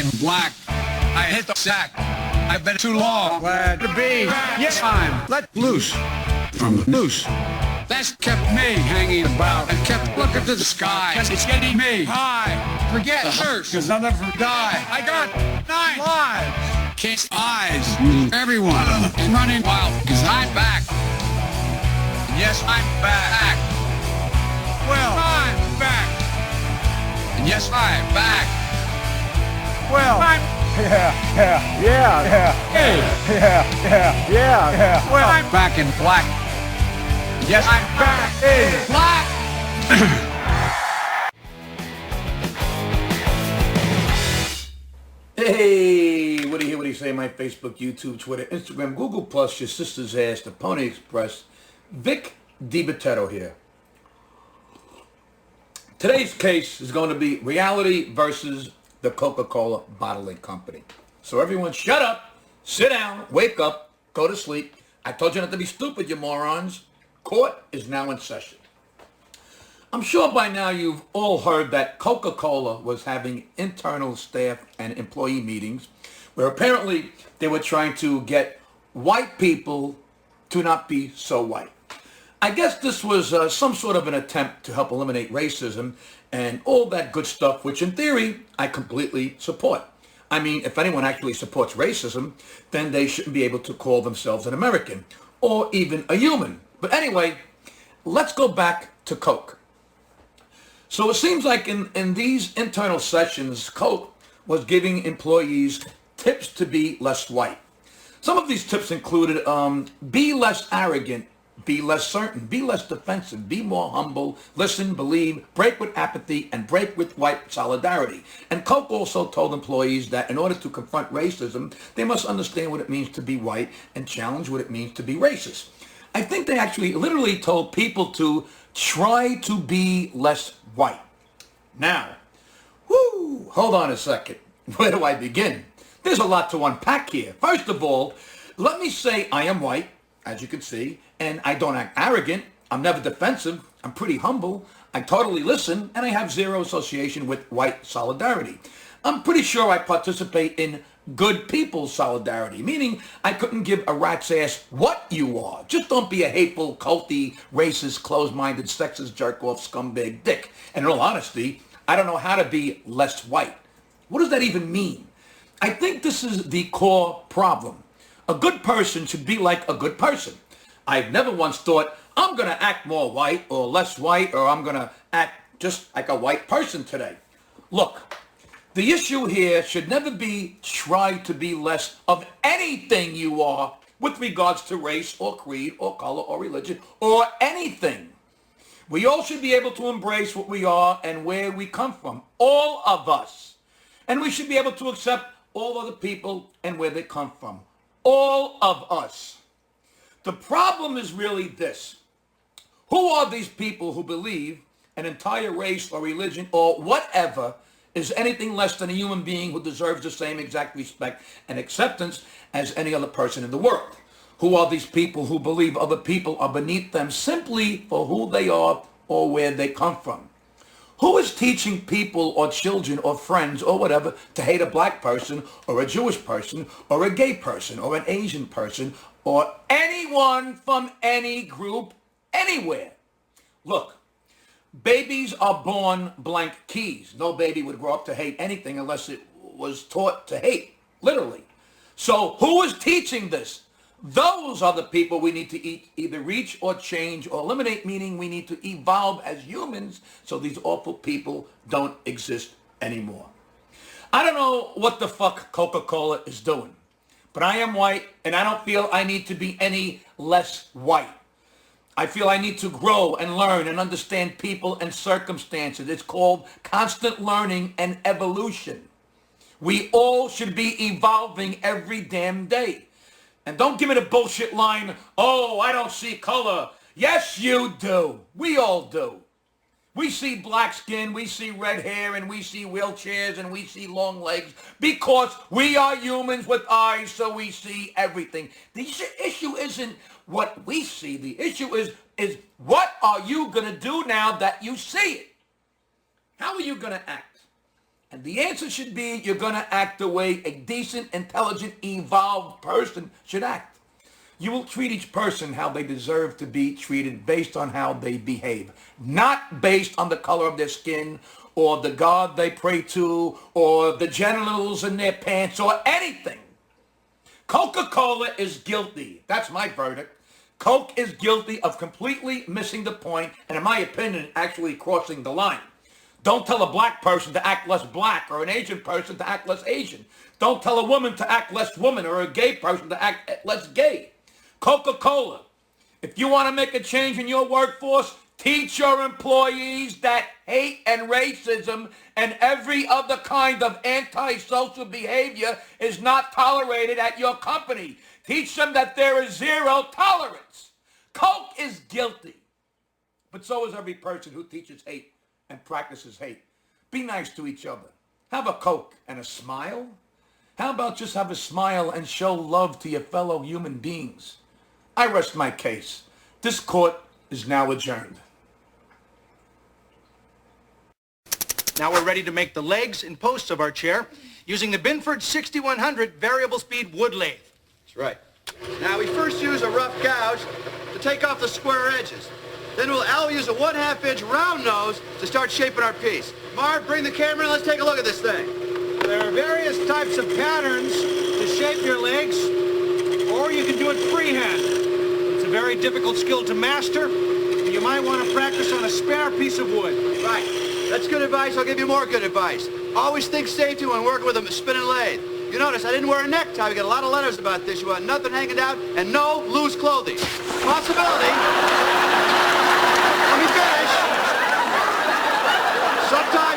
in black. I hit the sack. I've been too long. Glad to be. Yes, I'm let loose from the noose. That's kept me hanging about and kept looking to the sky. Cause it's getting me high. Forget the hearse, cause I'll never die. I got 9 lives. Kiss eyes. Everyone is running wild cause I'm back. Yes, I'm back. Well, I'm back. And yes, I'm back. Well, I'm Well, I'm back in black. Yes, I'm back in black. Hey, what do you say? My Facebook, YouTube, Twitter, Instagram, Google Plus, your sister's ass, the Pony Express. Vic DiBattero here. Today's case is going to be reality versus the Coca-Cola bottling company. So everyone shut up, sit down, wake up, go to sleep. I told you not to be stupid, you morons. Court is now in session. I'm sure by now you've all heard that Coca-Cola was having internal staff and employee meetings where apparently they were trying to get white people to not be so white. I guess this was some sort of an attempt to help eliminate racism and all that good stuff, which in theory, I completely support. I mean, if anyone actually supports racism, then they shouldn't be able to call themselves an American or even a human. But anyway, let's go back to Coke. So it seems like in these internal sessions, Coke was giving employees tips to be less white. Some of these tips included be less arrogant, be less certain, be less defensive, be more humble, listen, believe, break with apathy, and break with white solidarity. And Coke also told employees that in order to confront racism, they must understand what it means to be white and challenge what it means to be racist. I think they actually literally told people to try to be less white. Now, hold on a second. Where do I begin? There's a lot to unpack here. First of all, let me say I am white, as you can see, and I don't act arrogant. I'm never defensive. I'm pretty humble. I totally listen, and I have zero association with white solidarity. I'm pretty sure I participate in good people's solidarity, meaning I couldn't give a rat's ass what you are. Just don't be a hateful, culty, racist, closed-minded, sexist, jerk-off, scumbag dick. And in all honesty, I don't know how to be less white. What does that even mean? I think this is the core problem. A good person should be like a good person. I've never once thought, I'm going to act more white or less white, or I'm going to act just like a white person today. Look, the issue here should never be try to be less of anything you are with regards to race or creed or color or religion or anything. We all should be able to embrace what we are and where we come from, all of us. And we should be able to accept all other people and where they come from, all of us. The problem is really this. Who are these people who believe an entire race or religion or whatever is anything less than a human being who deserves the same exact respect and acceptance as any other person in the world? Who are these people who believe other people are beneath them simply for who they are or where they come from? Who is teaching people or children or friends or whatever to hate a black person or a Jewish person or a gay person or an Asian person or anyone from any group anywhere? Look, babies are born blank keys. No baby would grow up to hate anything unless it was taught to hate, literally. So who is teaching this? Those are the people we need to either reach or change or eliminate, meaning we need to evolve as humans so these awful people don't exist anymore. I don't know what the fuck Coca-Cola is doing, but I am white and I don't feel I need to be any less white. I feel I need to grow and learn and understand people and circumstances. It's called constant learning and evolution. We all should be evolving every damn day. And don't give me the bullshit line, oh, I don't see color. Yes, you do. We all do. We see black skin, we see red hair, and we see wheelchairs, and we see long legs because we are humans with eyes, so we see everything. The issue isn't what we see. The issue is what are you going to do now that you see it? How are you going to act? And the answer should be you're going to act the way a decent, intelligent, evolved person should act. You will treat each person how they deserve to be treated based on how they behave, not based on the color of their skin or the God they pray to or the genitals in their pants or anything. Coca-Cola is guilty. That's my verdict. Coke is guilty of completely missing the point and, in my opinion, actually crossing the line. Don't tell a black person to act less black or an Asian person to act less Asian. Don't tell a woman to act less woman or a gay person to act less gay. Coca-Cola, if you want to make a change in your workforce, teach your employees that hate and racism and every other kind of antisocial behavior is not tolerated at your company. Teach them that there is zero tolerance. Coke is guilty, but so is every person who teaches hate and practices hate. Be nice to each other. Have a Coke and a smile. How about just have a smile and show love to your fellow human beings? I rest my case. This court is now adjourned. Now we're ready to make the legs and posts of our chair using the Binford 6100 variable speed wood lathe. That's right. Now we first use a rough gouge to take off the square edges. Then I'll use a 1/2 inch round nose to start shaping our piece. Marv, bring the camera and let's take a look at this thing. There are various types of patterns to shape your legs, or you can do it freehand. It's a very difficult skill to master, and you might want to practice on a spare piece of wood. Right. That's good advice. I'll give you more good advice. Always think safety when working with a spinning lathe. You notice I didn't wear a necktie. We get a lot of letters about this. You want nothing hanging out and no loose clothing. Possibility. Let me finish. Sometimes